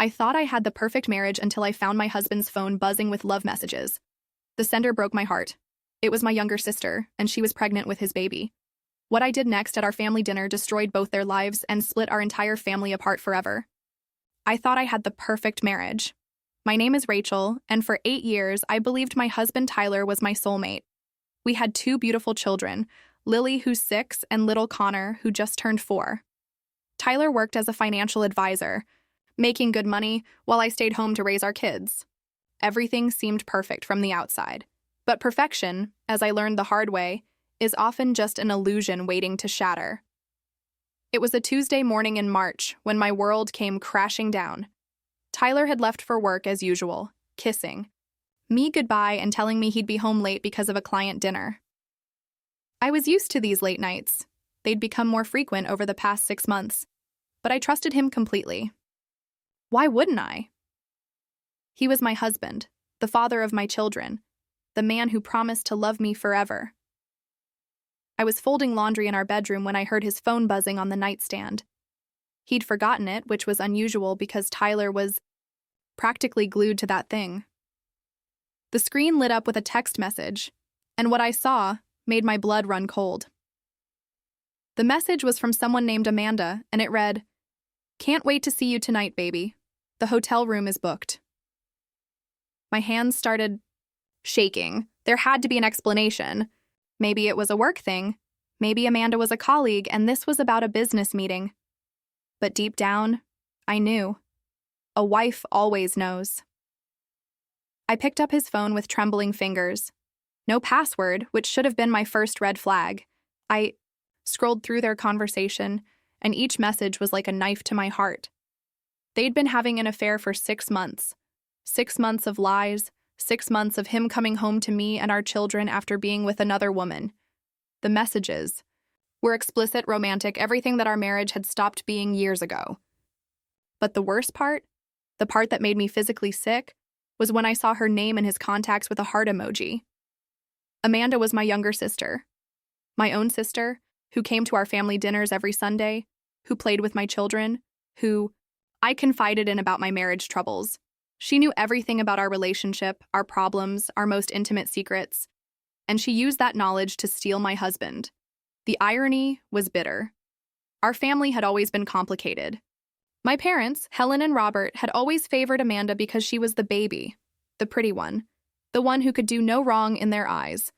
I thought I had the perfect marriage until I found my husband's phone buzzing with love messages. The sender broke my heart. It was my younger sister, and she was pregnant with his baby. What I did next at our family dinner destroyed both their lives and split our entire family apart forever. I thought I had the perfect marriage. My name is Rachel, and for 8 years, I believed my husband Tyler was my soulmate. We had 2 beautiful children, Lily, who's 6, and little Connor, who just turned 4. Tyler worked as a financial advisor, making good money while I stayed home to raise our kids. Everything seemed perfect from the outside. But perfection, as I learned the hard way, is often just an illusion waiting to shatter. It was a Tuesday morning in March when my world came crashing down. Tyler had left for work as usual, kissing me goodbye and telling me he'd be home late because of a client dinner. I was used to these late nights. They'd become more frequent over the past 6 months, but I trusted him completely. Why wouldn't I? He was my husband, the father of my children, the man who promised to love me forever. I was folding laundry in our bedroom when I heard his phone buzzing on the nightstand. He'd forgotten it, which was unusual because Tyler was practically glued to that thing. The screen lit up with a text message, and what I saw made my blood run cold. The message was from someone named Amanda, and it read, "Can't wait to see you tonight, baby. The hotel room is booked." My hands started shaking. There had to be an explanation. Maybe it was a work thing. Maybe Amanda was a colleague, and this was about a business meeting. But deep down, I knew. A wife always knows. I picked up his phone with trembling fingers. No password, which should have been my first red flag. I scrolled through their conversation, and each message was like a knife to my heart. They'd been having an affair for 6 months. 6 months of lies, 6 months of him coming home to me and our children after being with another woman. The messages were explicit, romantic, everything that our marriage had stopped being years ago. But the worst part, the part that made me physically sick, was when I saw her name in his contacts with a heart emoji. Amanda was my younger sister. My own sister, who came to our family dinners every Sunday, who played with my children, who I confided in about my marriage troubles. She knew everything about our relationship, our problems, our most intimate secrets, and she used that knowledge to steal my husband. The irony was bitter. Our family had always been complicated. My parents, Helen and Robert, had always favored Amanda because she was the baby, the pretty one, the one who could do no wrong in their eyes.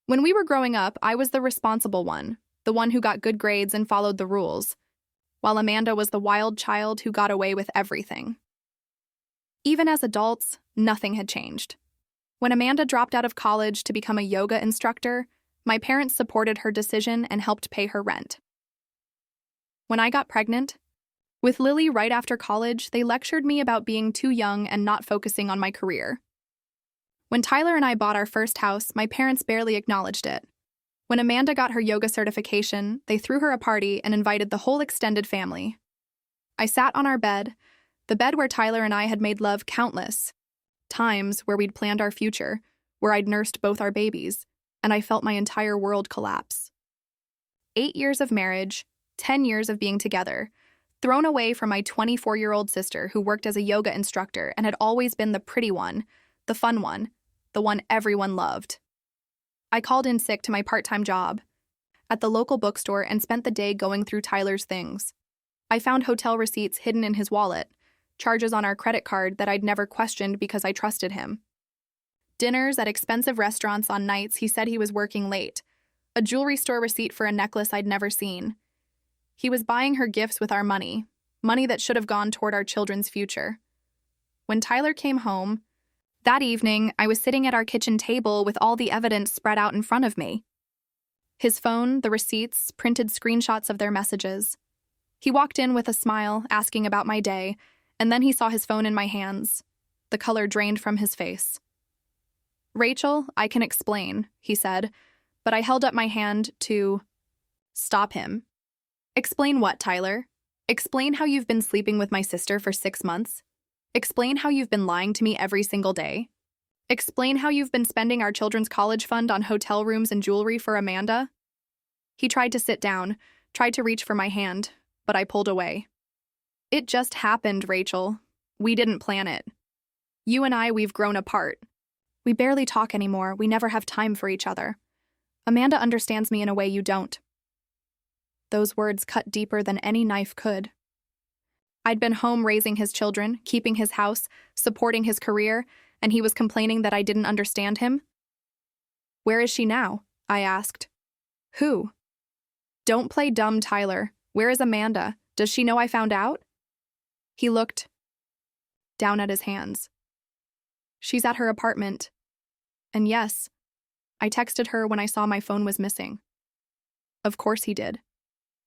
When we were growing up, I was the responsible one, the one who got good grades and followed the rules, while Amanda was the wild child who got away with everything. Even as adults, nothing had changed. When Amanda dropped out of college to become a yoga instructor, my parents supported her decision and helped pay her rent. When I got pregnant, with Lily right after college, they lectured me about being too young and not focusing on my career. When Tyler and I bought our first house, my parents barely acknowledged it. When Amanda got her yoga certification, they threw her a party and invited the whole extended family. I sat on our bed, the bed where Tyler and I had made love countless times, where we'd planned our future, where I'd nursed both our babies, and I felt my entire world collapse. 8 years of marriage, 10 years of being together, thrown away from my 24-year-old sister who worked as a yoga instructor and had always been the pretty one, the fun one, the one everyone loved. I called in sick to my part-time job at the local bookstore and spent the day going through Tyler's things. I found hotel receipts hidden in his wallet, charges on our credit card that I'd never questioned because I trusted him. Dinners at expensive restaurants on nights he said he was working late, a jewelry store receipt for a necklace I'd never seen. He was buying her gifts with our money that should have gone toward our children's future. When Tyler came home, that evening, I was sitting at our kitchen table with all the evidence spread out in front of me. His phone, the receipts, printed screenshots of their messages. He walked in with a smile, asking about my day, and then he saw his phone in my hands. The color drained from his face. "Rachel, I can explain," he said, but I held up my hand to stop him. "Explain what, Tyler? Explain how you've been sleeping with my sister for 6 months? Explain how you've been lying to me every single day? Explain how you've been spending our children's college fund on hotel rooms and jewelry for Amanda?" He tried to sit down, tried to reach for my hand, but I pulled away. It just happened, Rachel. We didn't plan it. You and I, we've grown apart. We barely talk anymore. We never have time for each other. Amanda understands me in a way you don't. Those words cut deeper than any knife could. I'd been home raising his children, keeping his house, supporting his career, and he was complaining that I didn't understand him. Where is she now? I asked. Who? Don't play dumb, Tyler. Where is Amanda? Does she know I found out? He looked down at his hands. She's at her apartment. And yes, I texted her when I saw my phone was missing. Of course he did.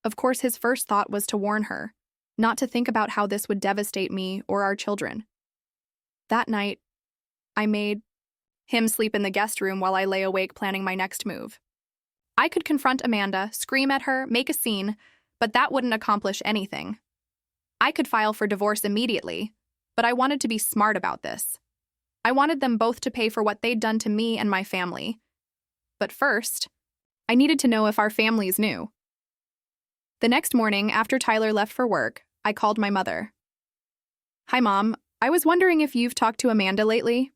Of course his first thought was to warn her, not to think about how this would devastate me or our children. That night, I made him sleep in the guest room while I lay awake planning my next move. I could confront Amanda, scream at her, make a scene, but that wouldn't accomplish anything. I could file for divorce immediately, but I wanted to be smart about this. I wanted them both to pay for what they'd done to me and my family. But first, I needed to know if our families knew. The next morning, after Tyler left for work, I called my mother. Hi, Mom. I was wondering if you've talked to Amanda lately?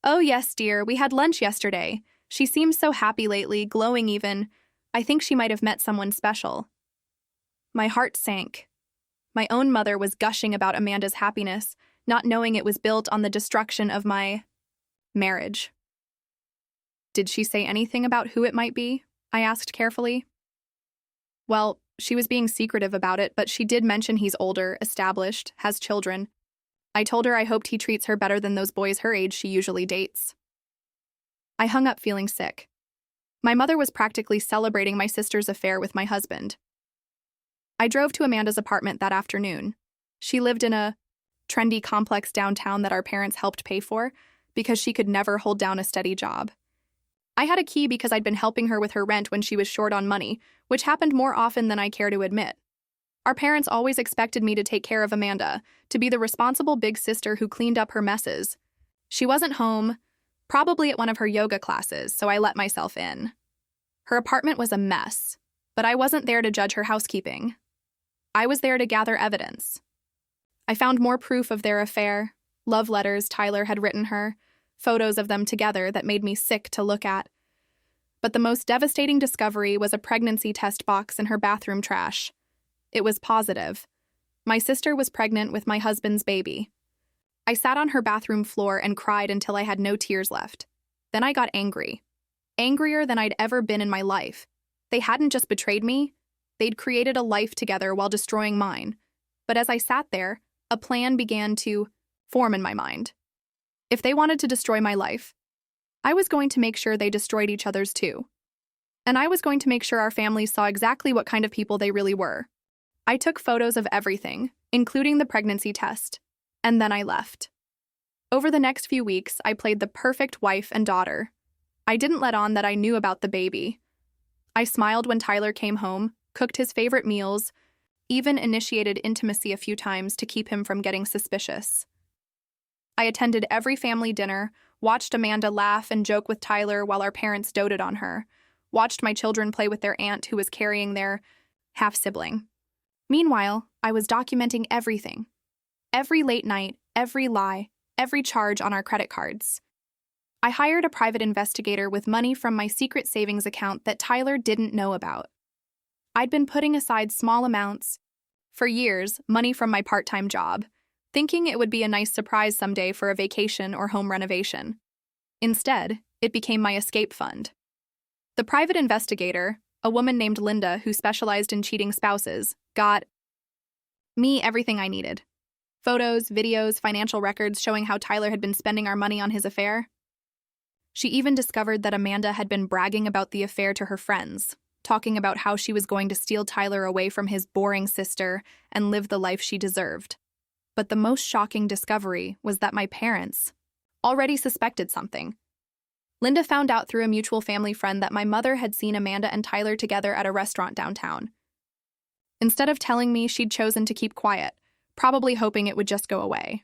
Oh, yes, dear. We had lunch yesterday. She seems so happy lately, glowing even. I think she might have met someone special. My heart sank. My own mother was gushing about Amanda's happiness, not knowing it was built on the destruction of my marriage. Did she say anything about who it might be? I asked carefully. Well, she was being secretive about it, but she did mention he's older, established, has children. I told her I hoped he treats her better than those boys her age she usually dates. I hung up feeling sick. My mother was practically celebrating my sister's affair with my husband. I drove to Amanda's apartment that afternoon. She lived in a trendy complex downtown that our parents helped pay for because she could never hold down a steady job. I had a key because I'd been helping her with her rent when she was short on money, which happened more often than I care to admit. Our parents always expected me to take care of Amanda, to be the responsible big sister who cleaned up her messes. She wasn't home, probably at one of her yoga classes, so I let myself in. Her apartment was a mess, but I wasn't there to judge her housekeeping. I was there to gather evidence. I found more proof of their affair, love letters Tyler had written her, photos of them together that made me sick to look at. But the most devastating discovery was a pregnancy test box in her bathroom trash. It was positive. My sister was pregnant with my husband's baby. I sat on her bathroom floor and cried until I had no tears left. Then I got angry. Angrier than I'd ever been in my life. They hadn't just betrayed me, they'd created a life together while destroying mine. But as I sat there, a plan began to form in my mind. If they wanted to destroy my life, I was going to make sure they destroyed each other's too. And I was going to make sure our families saw exactly what kind of people they really were. I took photos of everything, including the pregnancy test, and then I left. Over the next few weeks, I played the perfect wife and daughter. I didn't let on that I knew about the baby. I smiled when Tyler came home, cooked his favorite meals, even initiated intimacy a few times to keep him from getting suspicious. I attended every family dinner, watched Amanda laugh and joke with Tyler while our parents doted on her, watched my children play with their aunt who was carrying their half-sibling. Meanwhile, I was documenting everything. Every late night, every lie, every charge on our credit cards. I hired a private investigator with money from my secret savings account that Tyler didn't know about. I'd been putting aside small amounts, for years, money from my part-time job, thinking it would be a nice surprise someday for a vacation or home renovation. Instead, it became my escape fund. The private investigator, a woman named Linda who specialized in cheating spouses, got me everything I needed. Photos, videos, financial records showing how Tyler had been spending our money on his affair. She even discovered that Amanda had been bragging about the affair to her friends, talking about how she was going to steal Tyler away from his boring sister and live the life she deserved. But the most shocking discovery was that my parents already suspected something. Linda found out through a mutual family friend that my mother had seen Amanda and Tyler together at a restaurant downtown. Instead of telling me, she'd chosen to keep quiet, probably hoping it would just go away.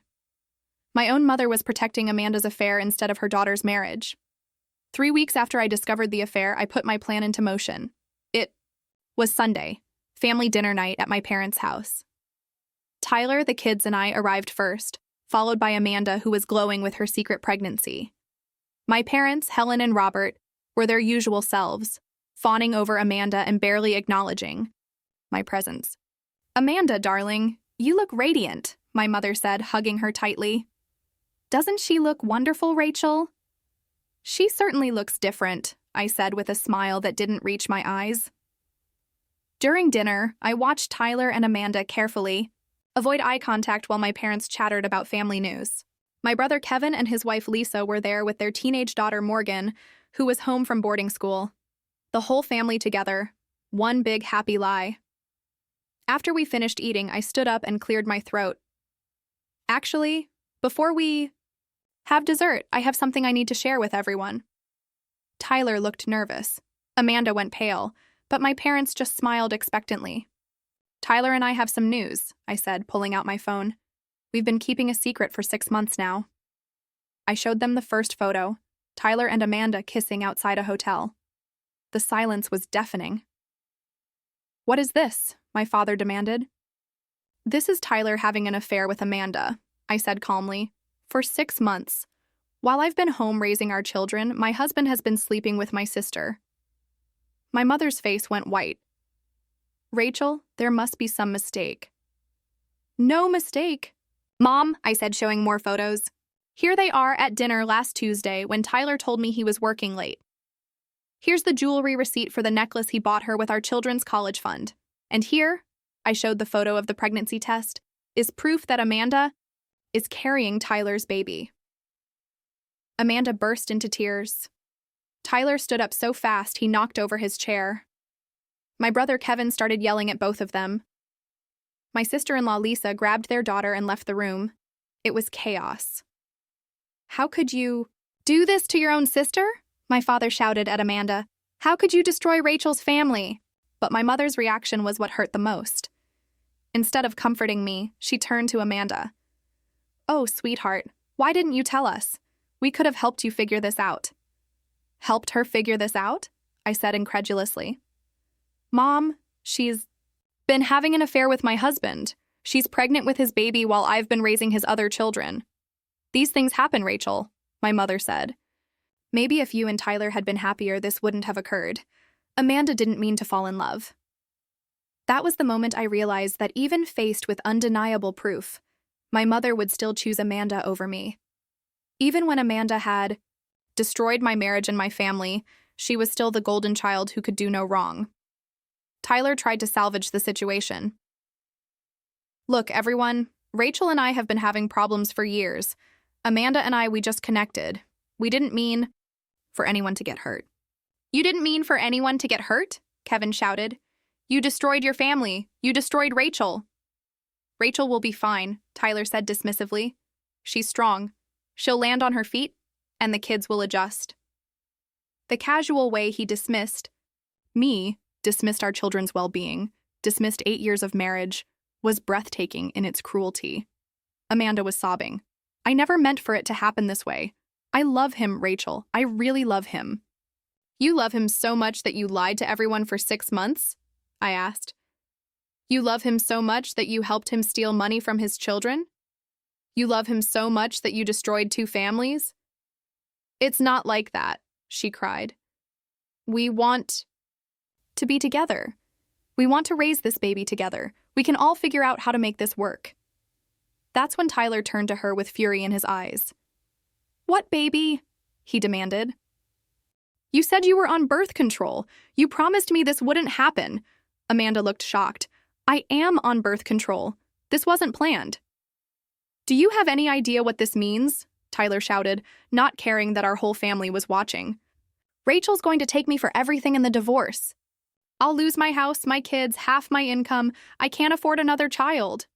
My own mother was protecting Amanda's affair instead of her daughter's marriage. 3 weeks after I discovered the affair, I put my plan into motion. It was Sunday, family dinner night at my parents' house. Tyler, the kids, and I arrived first, followed by Amanda, who was glowing with her secret pregnancy. My parents, Helen and Robert, were their usual selves, fawning over Amanda and barely acknowledging my presence. "Amanda, darling, you look radiant," my mother said, hugging her tightly. "Doesn't she look wonderful, Rachel?" "She certainly looks different," I said with a smile that didn't reach my eyes. During dinner, I watched Tyler and Amanda carefully, avoid eye contact while my parents chattered about family news. My brother Kevin and his wife Lisa were there with their teenage daughter Morgan, who was home from boarding school. The whole family together, one big happy lie. After we finished eating, I stood up and cleared my throat. "Actually, before we have dessert, I have something I need to share with everyone." Tyler looked nervous. Amanda went pale, but my parents just smiled expectantly. "Tyler and I have some news," I said, pulling out my phone. "We've been keeping a secret for 6 months now." I showed them the first photo, Tyler and Amanda kissing outside a hotel. The silence was deafening. "What is this?" my father demanded. "This is Tyler having an affair with Amanda," I said calmly. "For 6 months. While I've been home raising our children, my husband has been sleeping with my sister." My mother's face went white. "Rachel, there must be some mistake." "No mistake." "Mom," I said, showing more photos. "Here they are at dinner last Tuesday when Tyler told me he was working late. Here's the jewelry receipt for the necklace he bought her with our children's college fund. And here," I showed the photo of the pregnancy test, "is proof that Amanda is carrying Tyler's baby." Amanda burst into tears. Tyler stood up so fast he knocked over his chair. My brother Kevin started yelling at both of them. My sister-in-law Lisa grabbed their daughter and left the room. It was chaos. "How could you do this to your own sister?" my father shouted at Amanda. "How could you destroy Rachel's family?" But my mother's reaction was what hurt the most. Instead of comforting me, she turned to Amanda. "Oh, sweetheart, why didn't you tell us? We could have helped you figure this out." "Helped her figure this out?" I said incredulously. "Mom, she's been having an affair with my husband. She's pregnant with his baby while I've been raising his other children. These things happen, Rachel," my mother said. "Maybe if you and Tyler had been happier, this wouldn't have occurred. Amanda didn't mean to fall in love." That was the moment I realized that even faced with undeniable proof, my mother would still choose Amanda over me. Even when Amanda had destroyed my marriage and my family, she was still the golden child who could do no wrong. Tyler tried to salvage the situation. "Look, everyone, Rachel and I have been having problems for years. Amanda and I, we just connected. We didn't mean for anyone to get hurt." "You didn't mean for anyone to get hurt?" Kevin shouted. "You destroyed your family. You destroyed Rachel." "Rachel will be fine," Tyler said dismissively. "She's strong. She'll land on her feet, and the kids will adjust." The casual way he dismissed our children's well-being, dismissed 8 years of marriage, was breathtaking in its cruelty. Amanda was sobbing. "I never meant for it to happen this way. I love him, Rachel. I really love him." "You love him so much that you lied to everyone for 6 months?" I asked. "You love him so much that you helped him steal money from his children? You love him so much that you destroyed 2 families? It's not like that," she cried. "We want to be together. We want to raise this baby together. We can all figure out how to make this work." That's when Tyler turned to her with fury in his eyes. "What baby?" he demanded. "You said you were on birth control. You promised me this wouldn't happen." Amanda looked shocked. "I am on birth control. This wasn't planned." "Do you have any idea what this means?" Tyler shouted, not caring that our whole family was watching. "Rachel's going to take me for everything in the divorce. I'll lose my house, my kids, half my income. I can't afford another child."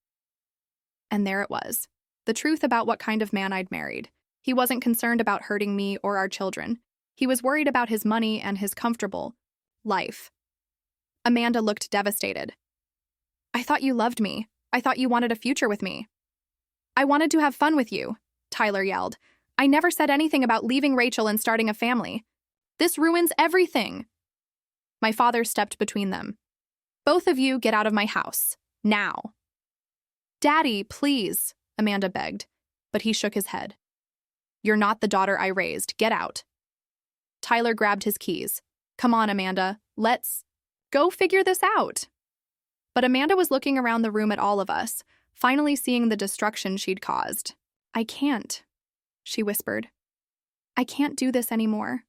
And there it was, the truth about what kind of man I'd married. He wasn't concerned about hurting me or our children. He was worried about his money and his comfortable life. Amanda looked devastated. "I thought you loved me. I thought you wanted a future with me." "I wanted to have fun with you," Tyler yelled. "I never said anything about leaving Rachel and starting a family. This ruins everything." My father stepped between them. "Both of you get out of my house, now." "Daddy, please," Amanda begged, but he shook his head. "You're not the daughter I raised. Get out." Tyler grabbed his keys. "Come on, Amanda. Let's go figure this out." But Amanda was looking around the room at all of us, finally seeing the destruction she'd caused. "I can't," she whispered. "I can't do this anymore."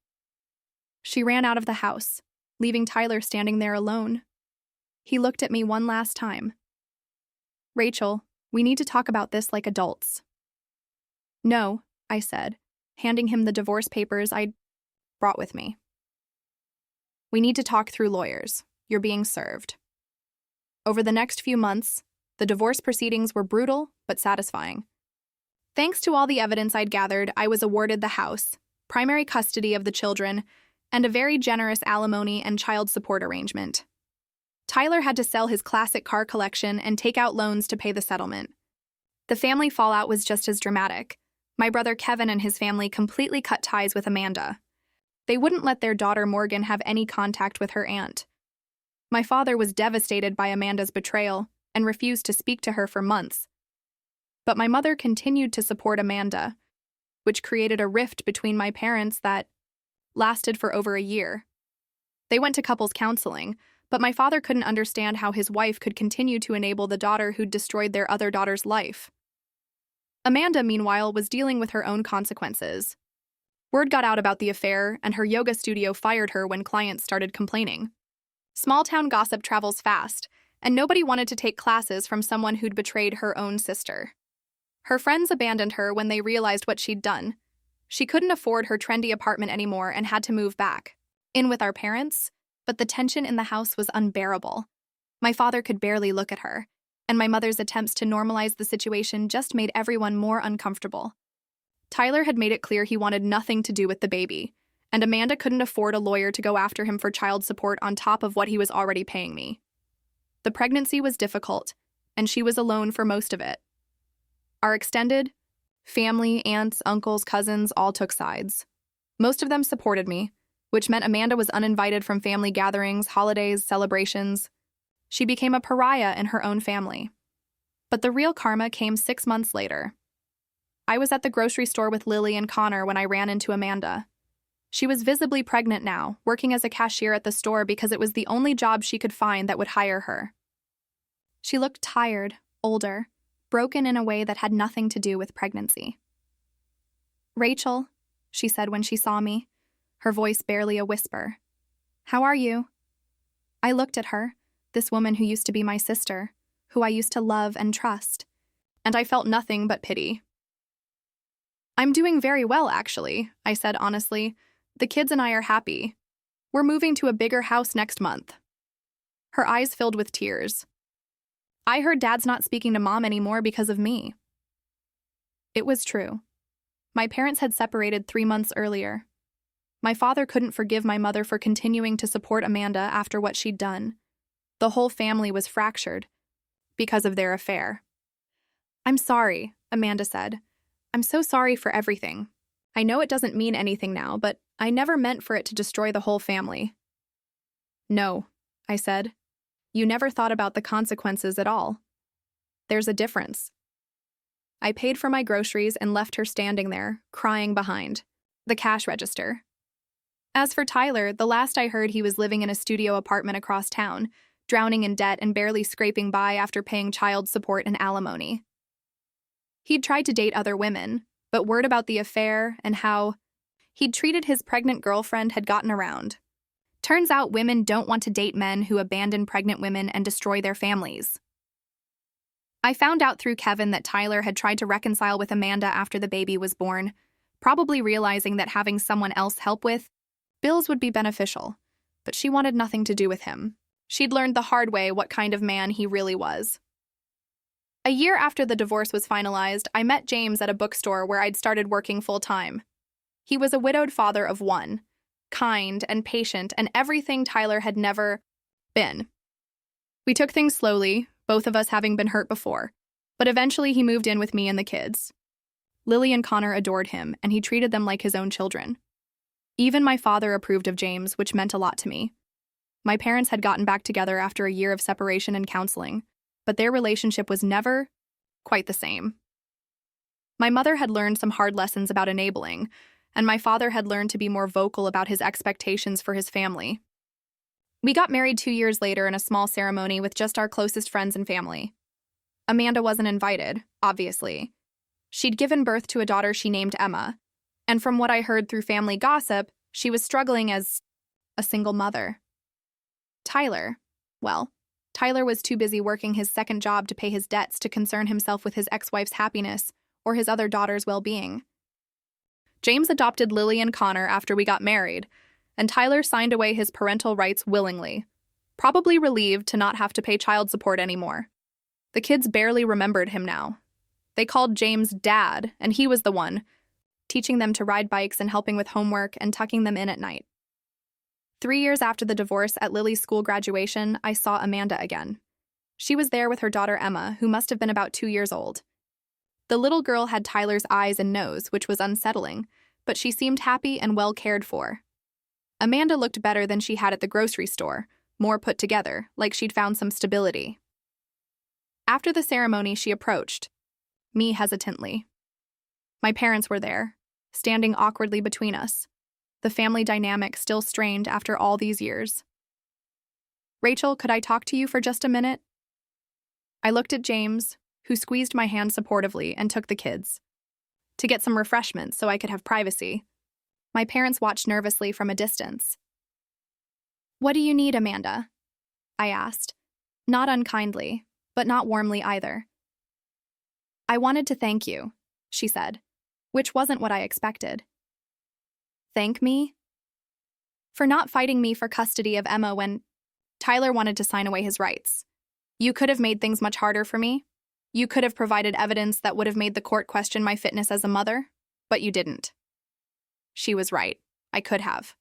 She ran out of the house, leaving Tyler standing there alone. He looked at me one last time. "Rachel, we need to talk about this like adults." "No," I said, handing him the divorce papers I'd brought with me. "We need to talk through lawyers. You're being served." Over the next few months, the divorce proceedings were brutal but satisfying. Thanks to all the evidence I'd gathered, I was awarded the house, primary custody of the children, and a very generous alimony and child support arrangement. Tyler had to sell his classic car collection and take out loans to pay the settlement. The family fallout was just as dramatic. My brother Kevin and his family completely cut ties with Amanda. They wouldn't let their daughter Morgan have any contact with her aunt. My father was devastated by Amanda's betrayal and refused to speak to her for months. But my mother continued to support Amanda, which created a rift between my parents that lasted for over a year. They went to couples counseling, but my father couldn't understand how his wife could continue to enable the daughter who'd destroyed their other daughter's life. Amanda, meanwhile, was dealing with her own consequences. Word got out about the affair, and her yoga studio fired her when clients started complaining. Small-town gossip travels fast, and nobody wanted to take classes from someone who'd betrayed her own sister. Her friends abandoned her when they realized what she'd done. She couldn't afford her trendy apartment anymore and had to move back, in with our parents, but the tension in the house was unbearable. My father could barely look at her, and my mother's attempts to normalize the situation just made everyone more uncomfortable. Tyler had made it clear he wanted nothing to do with the baby, and Amanda couldn't afford a lawyer to go after him for child support on top of what he was already paying me. The pregnancy was difficult, and she was alone for most of it. Our extended family, aunts, uncles, cousins, all took sides. Most of them supported me, which meant Amanda was uninvited from family gatherings, holidays, celebrations. She became a pariah in her own family. But the real karma came 6 months later. I was at the grocery store with Lily and Connor when I ran into Amanda. She was visibly pregnant now, working as a cashier at the store because it was the only job she could find that would hire her. She looked tired, older, broken in a way that had nothing to do with pregnancy. "Rachel," she said when she saw me, her voice barely a whisper. "How are you?" I looked at her, this woman who used to be my sister, who I used to love and trust, and I felt nothing but pity. "I'm doing very well, actually," I said honestly. "The kids and I are happy. We're moving to a bigger house next month." Her eyes filled with tears. "I heard Dad's not speaking to Mom anymore because of me." It was true. My parents had separated 3 months earlier. My father couldn't forgive my mother for continuing to support Amanda after what she'd done. The whole family was fractured because of their affair. "I'm sorry," Amanda said. "I'm so sorry for everything. I know it doesn't mean anything now, but I never meant for it to destroy the whole family." "No," I said. "You never thought about the consequences at all. There's a difference." I paid for my groceries and left her standing there, crying behind the cash register. As for Tyler, the last I heard he was living in a studio apartment across town, drowning in debt and barely scraping by after paying child support and alimony. He'd tried to date other women, but word about the affair and how he'd treated his pregnant girlfriend had gotten around. Turns out women don't want to date men who abandon pregnant women and destroy their families. I found out through Kevin that Tyler had tried to reconcile with Amanda after the baby was born, probably realizing that having someone else help with bills would be beneficial, but she wanted nothing to do with him. She'd learned the hard way what kind of man he really was. A year after the divorce was finalized, I met James at a bookstore where I'd started working full-time. He was a widowed father of one, kind and patient, and everything Tyler had never been. We took things slowly, both of us having been hurt before, but eventually he moved in with me and the kids. Lily and Connor adored him, and he treated them like his own children. Even my father approved of James, which meant a lot to me. My parents had gotten back together after a year of separation and counseling, but their relationship was never quite the same. My mother had learned some hard lessons about enabling, and my father had learned to be more vocal about his expectations for his family. We got married 2 years later in a small ceremony with just our closest friends and family. Amanda wasn't invited, obviously. She'd given birth to a daughter she named Emma, and from what I heard through family gossip, she was struggling as a single mother. Tyler was too busy working his second job to pay his debts to concern himself with his ex-wife's happiness or his other daughter's well-being. James adopted Lily and Connor after we got married, and Tyler signed away his parental rights willingly, probably relieved to not have to pay child support anymore. The kids barely remembered him now. They called James Dad, and he was the one, teaching them to ride bikes and helping with homework and tucking them in at night. 3 years after the divorce at Lily's school graduation, I saw Amanda again. She was there with her daughter Emma, who must have been about 2 years old. The little girl had Tyler's eyes and nose, which was unsettling, but she seemed happy and well cared for. Amanda looked better than she had at the grocery store, more put together, like she'd found some stability. After the ceremony, she approached me hesitantly. My parents were there, standing awkwardly between us, the family dynamic still strained after all these years. "Rachel, could I talk to you for just a minute?" I looked at James, who squeezed my hand supportively and took the kids to get some refreshments so I could have privacy. My parents watched nervously from a distance. "What do you need, Amanda?" I asked, not unkindly, but not warmly either. "I wanted to thank you," she said, which wasn't what I expected. "Thank me?" "For not fighting me for custody of Emma when Tyler wanted to sign away his rights. You could have made things much harder for me. You could have provided evidence that would have made the court question my fitness as a mother, but you didn't." She was right. I could have.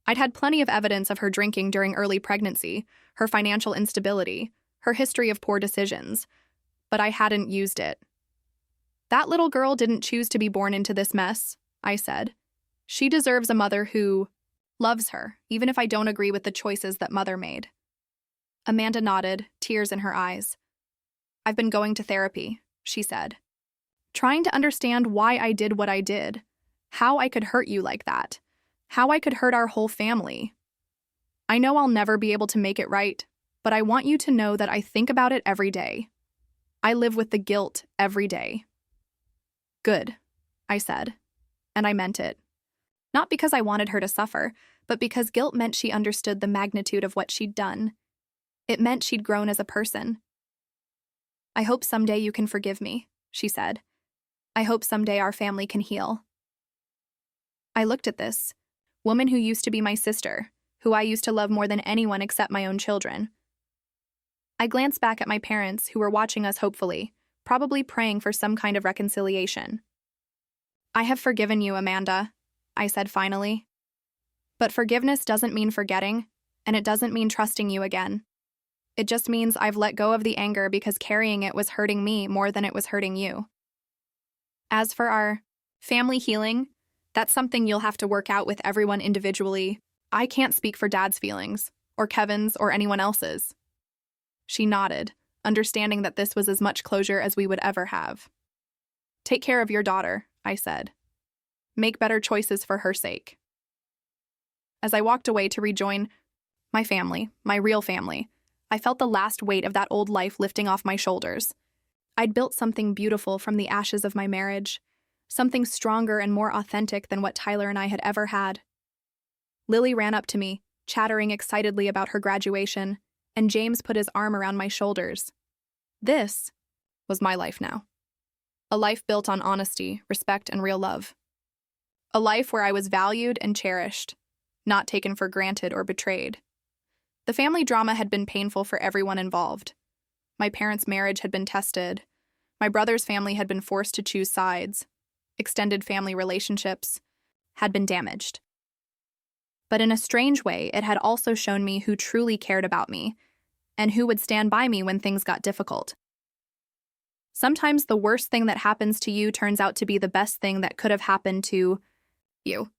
I'd had plenty of evidence of her drinking during early pregnancy, her financial instability, her history of poor decisions, but I hadn't used it. "That little girl didn't choose to be born into this mess," I said. "She deserves a mother who loves her, even if I don't agree with the choices that mother made." Amanda nodded, tears in her eyes. "I've been going to therapy," she said. "Trying to understand why I did what I did, how I could hurt you like that, how I could hurt our whole family. I know I'll never be able to make it right, but I want you to know that I think about it every day. I live with the guilt every day." "Good," I said, and I meant it. Not because I wanted her to suffer, but because guilt meant she understood the magnitude of what she'd done. It meant she'd grown as a person. "I hope someday you can forgive me," she said. "I hope someday our family can heal." I looked at this woman who used to be my sister, who I used to love more than anyone except my own children. I glanced back at my parents, who were watching us hopefully, probably praying for some kind of reconciliation. "I have forgiven you, Amanda," I said finally. "But forgiveness doesn't mean forgetting, and it doesn't mean trusting you again. It just means I've let go of the anger because carrying it was hurting me more than it was hurting you. As for our family healing, that's something you'll have to work out with everyone individually. I can't speak for Dad's feelings, or Kevin's, or anyone else's." She nodded, understanding that this was as much closure as we would ever have. "Take care of your daughter," I said. "Make better choices for her sake." As I walked away to rejoin my family, my real family, I felt the last weight of that old life lifting off my shoulders. I'd built something beautiful from the ashes of my marriage, something stronger and more authentic than what Tyler and I had ever had. Lily ran up to me, chattering excitedly about her graduation, and James put his arm around my shoulders. This was my life now. A life built on honesty, respect, and real love. A life where I was valued and cherished, not taken for granted or betrayed. The family drama had been painful for everyone involved. My parents' marriage had been tested. My brother's family had been forced to choose sides. Extended family relationships had been damaged. But in a strange way, it had also shown me who truly cared about me and who would stand by me when things got difficult. Sometimes the worst thing that happens to you turns out to be the best thing that could have happened to you.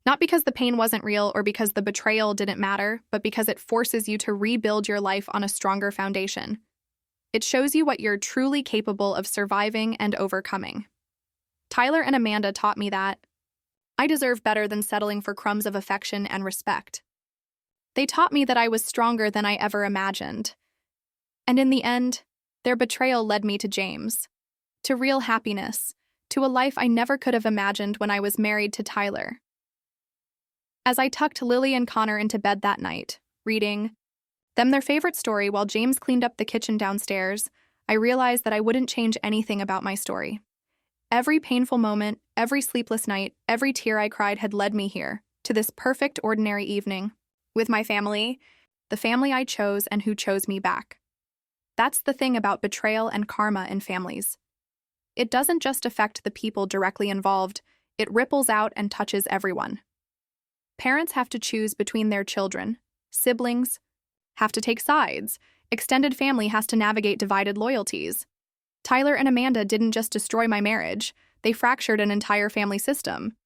Not because the pain wasn't real or because the betrayal didn't matter, but because it forces you to rebuild your life on a stronger foundation. It shows you what you're truly capable of surviving and overcoming. Tyler and Amanda taught me that I deserve better than settling for crumbs of affection and respect. They taught me that I was stronger than I ever imagined. And in the end, their betrayal led me to James, to real happiness, to a life I never could have imagined when I was married to Tyler. As I tucked Lily and Connor into bed that night, reading them their favorite story while James cleaned up the kitchen downstairs, I realized that I wouldn't change anything about my story. Every painful moment, every sleepless night, every tear I cried had led me here, to this perfect ordinary evening, with my family, the family I chose and who chose me back. That's the thing about betrayal and karma in families. It doesn't just affect the people directly involved, it ripples out and touches everyone. Parents have to choose between their children, siblings have to take sides, extended family has to navigate divided loyalties. Tyler and Amanda didn't just destroy my marriage, they fractured an entire family system.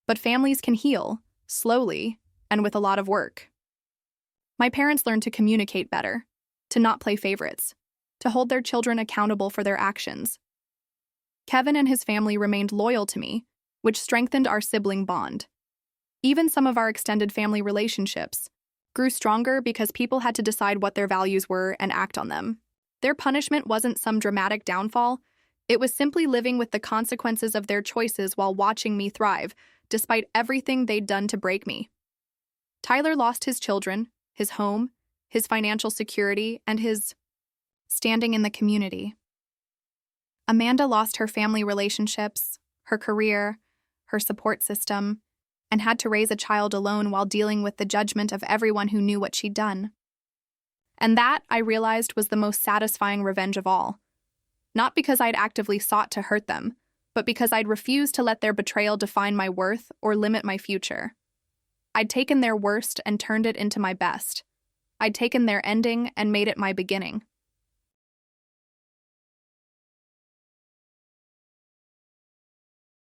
But families can heal, slowly, and with a lot of work. My parents learned to communicate better, to not play favorites, to hold their children accountable for their actions. Kevin and his family remained loyal to me, which strengthened our sibling bond. Even some of our extended family relationships grew stronger because people had to decide what their values were and act on them. Their punishment wasn't some dramatic downfall, it was simply living with the consequences of their choices while watching me thrive, despite everything they'd done to break me. Tyler lost his children, his home, his financial security, and his standing in the community. Amanda lost her family relationships, her career, her support system, and had to raise a child alone while dealing with the judgment of everyone who knew what she'd done. And that, I realized, was the most satisfying revenge of all. Not because I'd actively sought to hurt them, but because I'd refused to let their betrayal define my worth or limit my future. I'd taken their worst and turned it into my best. I'd taken their ending and made it my beginning.